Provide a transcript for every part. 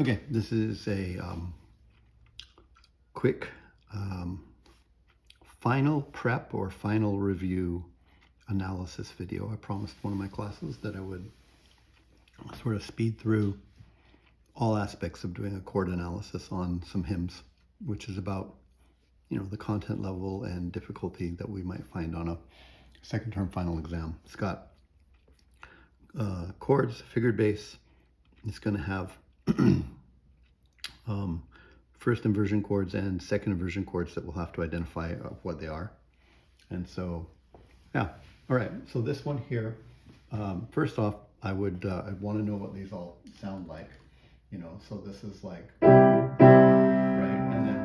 Okay, this is a quick final prep or final review analysis video. I promised one of my classes that I would sort of speed through all aspects of doing a chord analysis on some hymns, which is about, the content level and difficulty that we might find on a second term final exam. It's got chords, figured bass. It's going to have first inversion chords and second inversion chords that we'll have to identify what they are. And so, yeah. All right. So this one here, first off, I'd want to know what these all sound like. So this is like, right, and then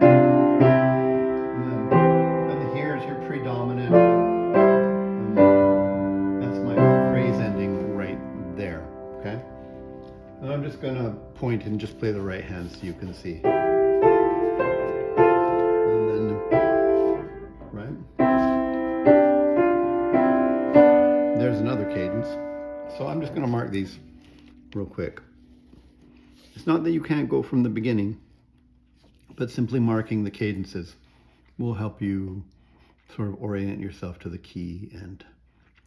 here's your predominant, and then that's my phrase ending right there. Okay. And I'm just going to point and just play the right hand so you can see. And then, right? There's another cadence. So I'm just going to mark these real quick. It's not that you can't go from the beginning, but simply marking the cadences will help you sort of orient yourself to the key and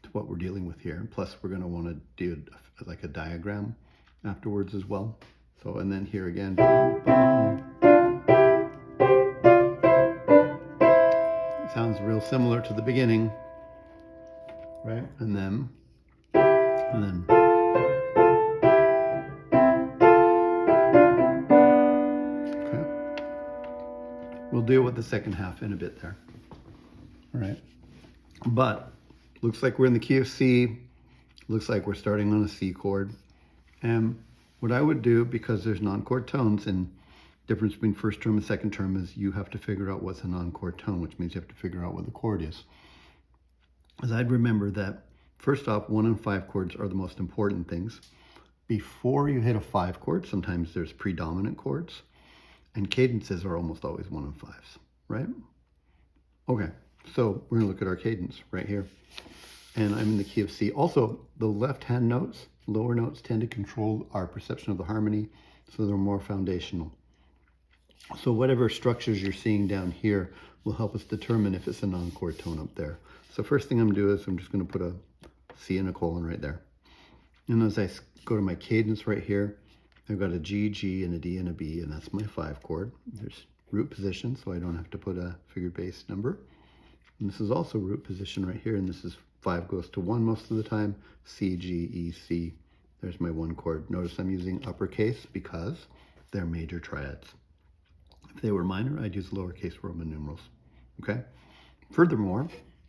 to what we're dealing with here. Plus, we're going to want to do like a diagram afterwards as well. So, and then here again. It sounds real similar to the beginning, right? And then. Okay. We'll deal with the second half in a bit there. All right. But looks like we're in the key of C. Looks like we're starting on a C chord. And what I would do, because there's non-chord tones, and difference between first term and second term is you have to figure out what's a non-chord tone, which means you have to figure out what the chord is. As I'd remember that, first off, 1 and 5 chords are the most important things. Before you hit a 5 chord, sometimes there's predominant chords, and cadences are almost always 1 and 5s, right? Okay, so we're gonna look at our cadence right here. And I'm in the key of C. Also, the left-hand notes, lower notes, tend to control our perception of the harmony, so they're more foundational. So whatever structures you're seeing down here will help us determine if it's a non-chord tone up there. So first thing I'm gonna do is I'm just gonna put a C and a colon right there. And as I go to my cadence right here, I've got a G, G, and a D, and a B, and that's my 5 chord. There's root position, so I don't have to put a figured bass number. And this is also root position right here, and this is 5 goes to 1 most of the time, C, G, E, C. There's my 1 chord. Notice I'm using uppercase because they're major triads. If they were minor, I'd use lowercase Roman numerals, okay? Furthermore,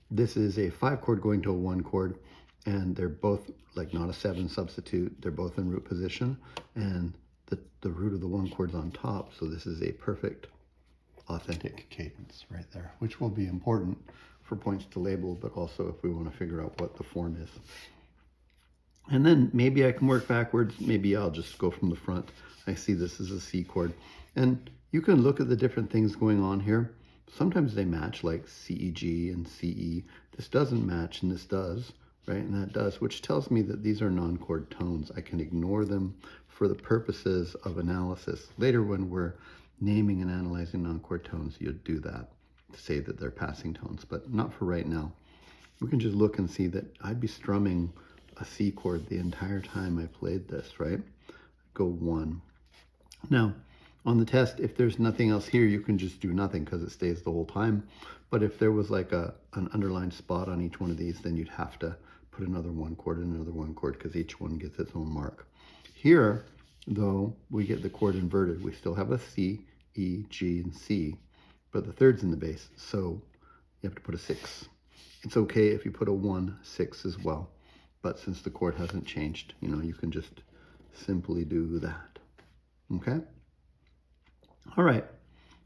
this is a 5 chord going to a 1 chord, and they're both like not a 7 substitute. They're both in root position, and the root of the 1 chord's on top, so this is a perfect authentic cadence right there, which will be important for points to label, but also if we want to figure out what the form is. And then maybe I can work backwards. Maybe I'll just go from the front. I see this is a C chord. And you can look at the different things going on here. Sometimes they match, like C, E, G, and C, E. This doesn't match, and this does, right? And that does, which tells me that these are non-chord tones. I can ignore them for the purposes of analysis. Later, when we're naming and analyzing non-chord tones, you'd do that to say that they're passing tones, but not for right now. We can just look and see that I'd be strumming a C chord the entire time I played this, right? Go 1. Now, on the test, if there's nothing else here, you can just do nothing because it stays the whole time. But if there was like an underlined spot on each one of these, then you'd have to put another 1 chord and another 1 chord because each one gets its own mark. Here, though, we get the chord inverted. We still have a C, E, G, and C, but the third's in the bass, so you have to put a 6. It's okay if you put a 1, 6 as well, but since the chord hasn't changed, you can just simply do that, okay? All right,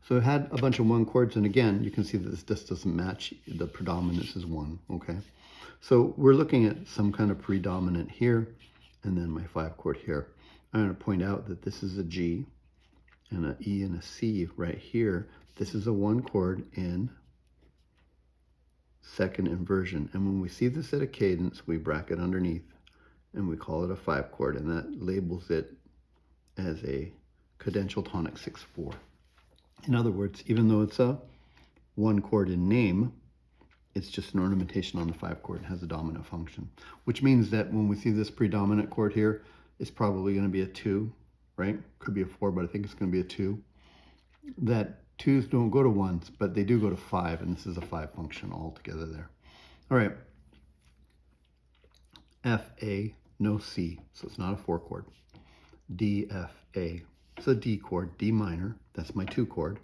so I had a bunch of 1 chords, and again, you can see that this just doesn't match. The predominance is 1, okay? So we're looking at some kind of predominant here, and then my 5 chord here. I'm going to point out that this is a G, and an E and a C right here. This is a 1 chord in second inversion. And when we see this at a cadence, we bracket underneath and we call it a 5 chord, and that labels it as a cadential tonic 6/4. In other words, even though it's a 1 chord in name, it's just an ornamentation on the 5 chord and has a dominant function, which means that when we see this predominant chord here, it's probably going to be a 2, right? Could be a 4, but I think it's going to be a 2. That 2s don't go to 1s, but they do go to 5, and this is a 5 function altogether there. All right. F, A, no C, so it's not a 4 chord. D, F, A, it's a D chord, D minor, that's my 2 chord.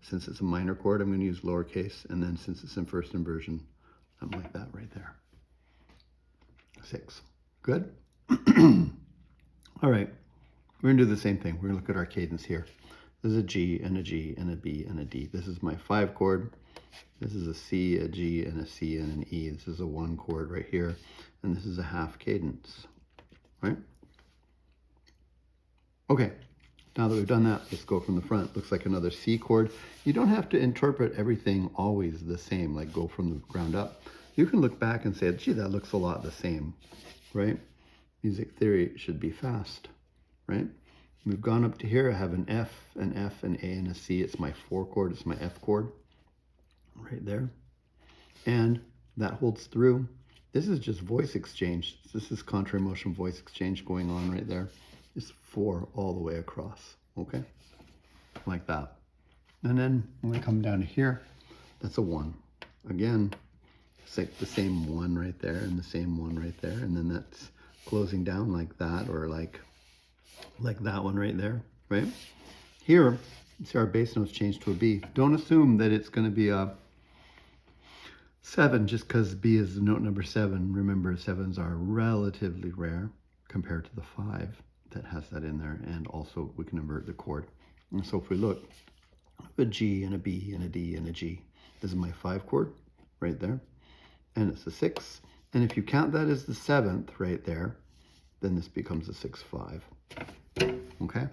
Since it's a minor chord, I'm going to use lowercase, and then since it's in first inversion, something like that right there. 6. Good? All right, we're going to do the same thing. We're going to look at our cadence here. This is a G and a G and a B and a D. This is my 5 chord. This is a C, a G, and a C, and an E. This is a 1 chord right here, and this is a half cadence, right? Okay, now that we've done that, let's go from the front. Looks like another C chord. You don't have to interpret everything always the same, like go from the ground up. You can look back and say, gee, that looks a lot the same, right? Music theory should be fast, right? We've gone up to here. I have an F, an A, and a C. It's my 4 chord. It's my F chord right there. And that holds through. This is just voice exchange. This is contra motion voice exchange going on right there. It's 4 all the way across, okay? Like that. And then when I come down to here, that's a 1. Again, it's like the same 1 right there and the same 1 right there. And then that's closing down like that, or like that one right there, right? Here, see our bass notes change to a B. Don't assume that it's going to be a 7 just because B is note number 7. Remember, 7s are relatively rare compared to the 5 that has that in there, and also we can invert the chord. And so if we look, a G and a B and a D and a G. This is my 5 chord right there, and it's a 6. And if you count that as the 7th right there, then this becomes a 6/5. Okay?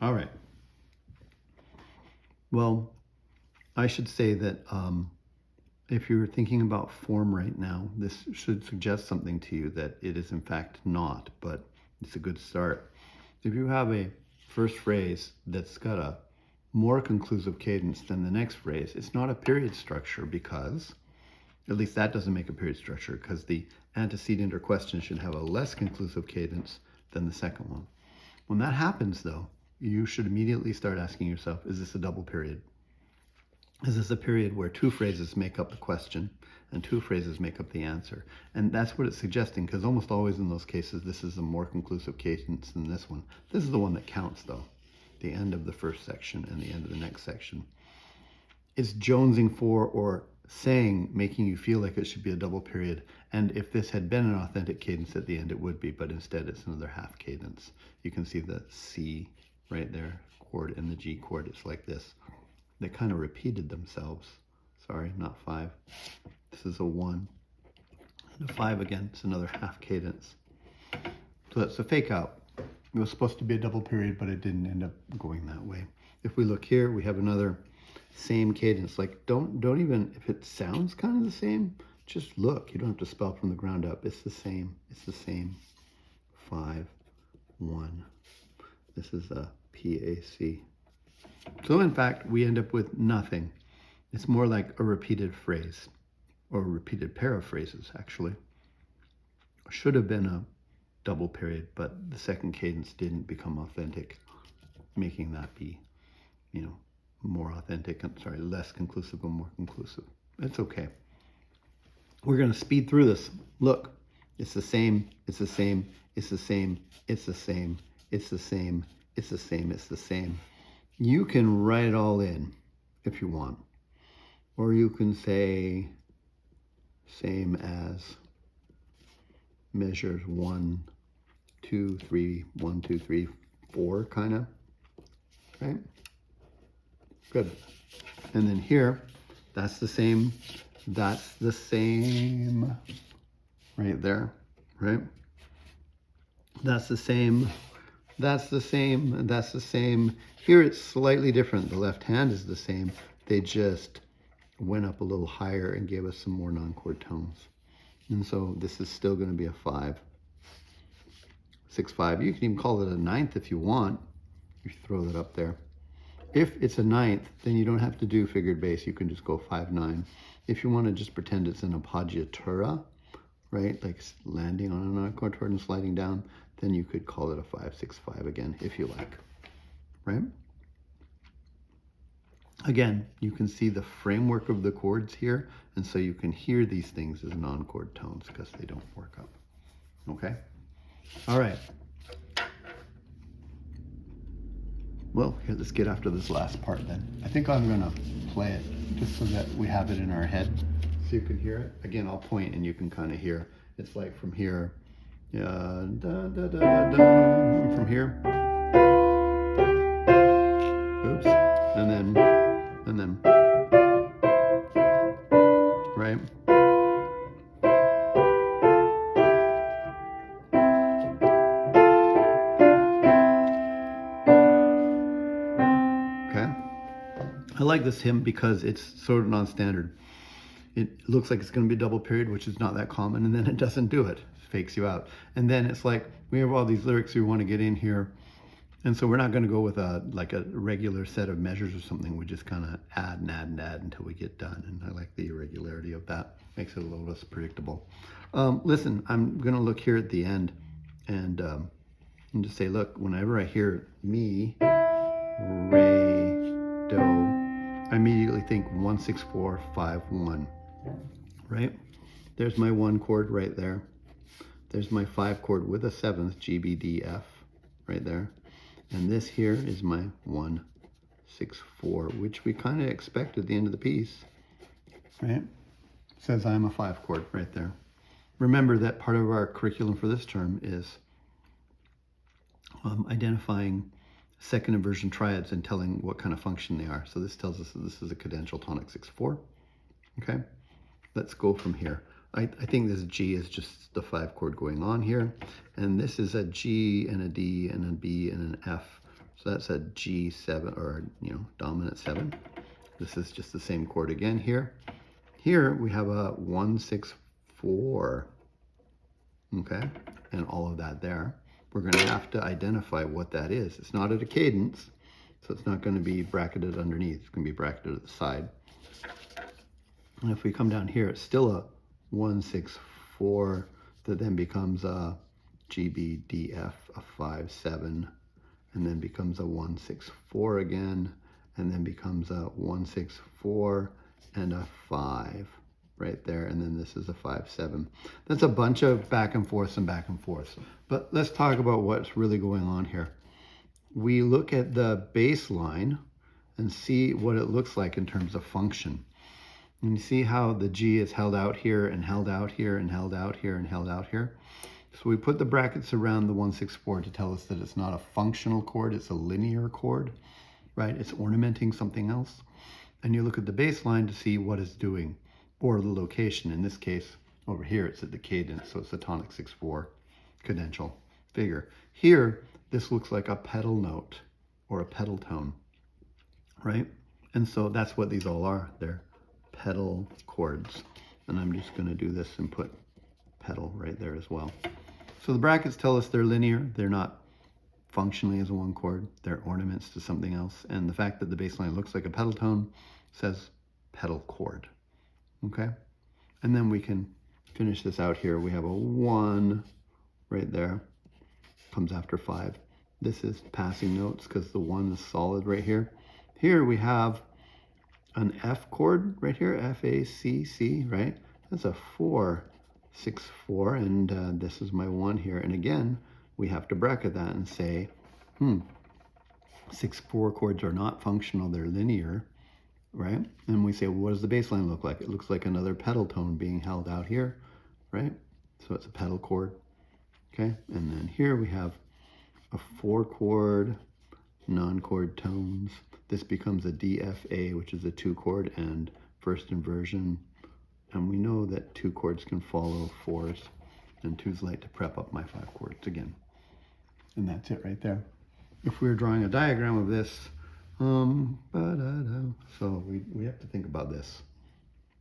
All right. Well, I should say that if you're thinking about form right now, this should suggest something to you that it is in fact not, but it's a good start. If you have a first phrase that's got a more conclusive cadence than the next phrase, it's not a period structure, because, at least that doesn't make a period structure, because the antecedent or question should have a less conclusive cadence than the second one. When that happens, though, you should immediately start asking yourself, is this a double period? Is this a period where 2 phrases make up the question and 2 phrases make up the answer? And that's what it's suggesting, because almost always in those cases, this is a more conclusive cadence than this one. This is the one that counts, though, the end of the first section and the end of the next section. It's jonesing for or saying, making you feel like it should be a double period. And if this had been an authentic cadence at the end, it would be, but instead it's another half cadence. You can see the C right there, chord, and the G chord. It's like this. They kind of repeated themselves. Sorry, not 5. This is a 1. And a 5 again, it's another half cadence. So that's a fake out. It was supposed to be a double period, but it didn't end up going that way. If we look here, we have another same cadence. Like, don't even, if it sounds kind of the same, just look. You don't have to spell from the ground up. It's the same. It's the same. 5, 1. This is a PAC. So in fact, we end up with nothing. It's more like a repeated phrase, or a repeated pair of phrases, actually. Should have been a double period, but the second cadence didn't become authentic, making that be, more authentic. I'm sorry, less conclusive and more conclusive. It's okay. We're going to speed through this. Look, it's the same, it's the same, it's the same, it's the same, it's the same, it's the same, it's the same. You can write it all in if you want. Or you can say same as measures 1, 2, 3, 1, 2, 3, 4 kind of, right? Good. And then here, that's the same right there, right? That's the same, that's the same, and that's the same. Here it's slightly different. The left hand is the same. They just went up a little higher and gave us some more non-chord tones. And so this is still going to be a 5. 6/5. You can even call it a ninth if you want. You throw that up there. If it's a ninth, then you don't have to do figured bass. You can just go 5/9. If you want to just pretend it's an appoggiatura, right, like landing on an oncorde chord and sliding down, then you could call it a 5/6/5 again, if you like, right? Again, you can see the framework of the chords here, and so you can hear these things as non-chord tones because they don't work up. Okay? All right. Well, here, let's get after this last part then. I think I'm gonna play it just so that we have it in our head so you can hear it. Again, I'll point and you can kind of hear. It's like from here, da, da, da, da, da, from here. Oops. And then, right? I like this hymn because it's sort of non-standard. It looks like it's going to be double period, which is not that common, and then it doesn't do it. It fakes you out. And then it's like, we have all these lyrics we want to get in here, and so we're not going to go with like a regular set of measures or something. We just kind of add and add and add until we get done, and I like the irregularity of that. Makes it a little less predictable. Listen, I'm going to look here at the end and just say, look, whenever I hear mi, re, do, I immediately think 1, 6, 4, 5, 1, right? There's my 1 chord right there. There's my 5 chord with a 7th, G, B, D, F, right there. And this here is my 1, 6, 4, which we kind of expect at the end of the piece, right? Says I'm a 5 chord right there. Remember that part of our curriculum for this term is identifying second inversion triads and telling what kind of function they are. So this tells us that this is a cadential tonic 6/4. Okay, let's go from here. I think this G is just the 5 chord going on here, and this is a G and a D and a B and an F. So that's a G7, or dominant 7. This is just the same chord again here. Here we have a 1, 6, 4. Okay, and all of that there. We're going to have to identify what that is. It's not at a cadence, so it's not going to be bracketed underneath. It's going to be bracketed at the side. And if we come down here, it's still a 1, 6, 4 that then becomes a G, B, D, F, a 5, 7, and then becomes a 1, 6, 4 again, and then becomes a 1, 6, 4 and a 5. Right there, and then this is a 5, 7. That's a bunch of back and forth and back and forth. But let's talk about what's really going on here. We look at the bass line and see what it looks like in terms of function. And you see how the G is held out here and held out here and held out here and held out here. So we put the brackets around the 1, 6, 4 to tell us that it's not a functional chord, it's a linear chord, right? It's ornamenting something else. And you look at the bass line to see what it's doing, or the location. In this case, over here, it's at the cadence, so it's a tonic 6/4 cadential figure. Here, this looks like a pedal note or a pedal tone, right? And so that's what these all are. They're pedal chords. And I'm just going to do this and put pedal right there as well. So the brackets tell us they're linear. They're not functionally as a 1 chord. They're ornaments to something else. And the fact that the bass line looks like a pedal tone says pedal chord. Okay, and then we can finish this out here. We have a 1 right there, comes after 5. This is passing notes because the 1 is solid right here. Here we have an F chord right here, F, A, C, C, right? That's a 4, 6, 4, and this is my 1 here. And again, we have to bracket that and say, 6, 4 chords are not functional, they're linear. Right? And we say, well, what does the bass line look like? It looks like another pedal tone being held out here, right? So it's a pedal chord, okay? And then here we have a 4 chord, non-chord tones. This becomes a D, F, A, which is a 2 chord and first inversion. And we know that 2 chords can follow 4s, and 2's like to prep up my 5 chords again. And that's it right there. If we were drawing a diagram of this, so we have to think about this.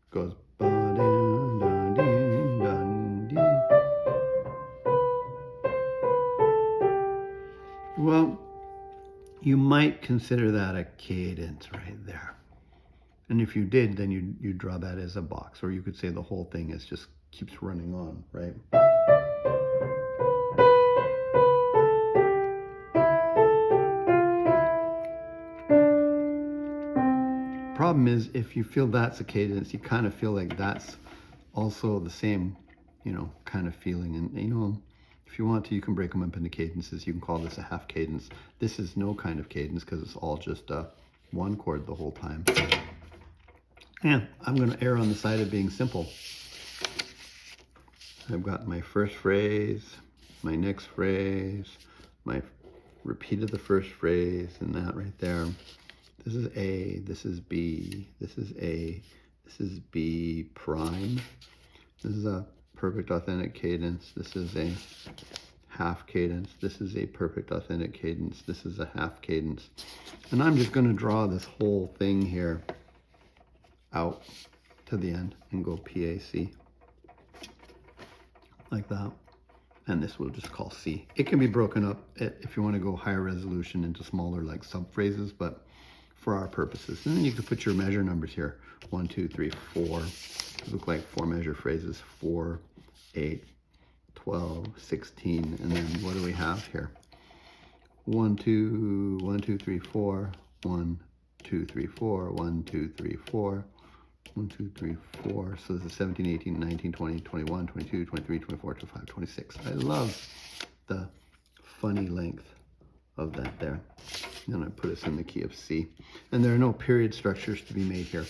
It goes you might consider that a cadence right there. And if you did, then you draw that as a box, or you could say the whole thing is just keeps running on, right? Problem is, if you feel that's a cadence, you kind of feel like that's also the same, kind of feeling. And, if you want to, you can break them up into cadences. You can call this a half cadence. This is no kind of cadence because it's all just one chord the whole time. And I'm going to err on the side of being simple. I've got my first phrase, my next phrase, my repeat of the first phrase, and that right there. This is A, this is B, this is A, this is B prime. This is a perfect authentic cadence. This is a half cadence. This is a perfect authentic cadence. This is a half cadence. And I'm just going to draw this whole thing here out to the end and go PAC like that. And this we'll just call C. It can be broken up if you want to go higher resolution into smaller like sub phrases, but for our purposes. And then you can put your measure numbers here. 1, 2, 3, 4. Look like 4 measure phrases. 4, 8, 12, 16. And then what do we have here? 1, 2, 1, 2, 3, 4. 1, 2, 3, 4. 1, 2, 3, 4. 1, 2, 3, 4. So this is 17, 18, 19, 20, 21, 22, 23, 24, 25, 26. I love the funny length of that there. And I put us in the key of C. And there are no period structures to be made here.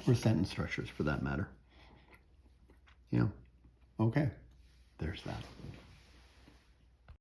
Or sentence structures for that matter. Okay, there's that.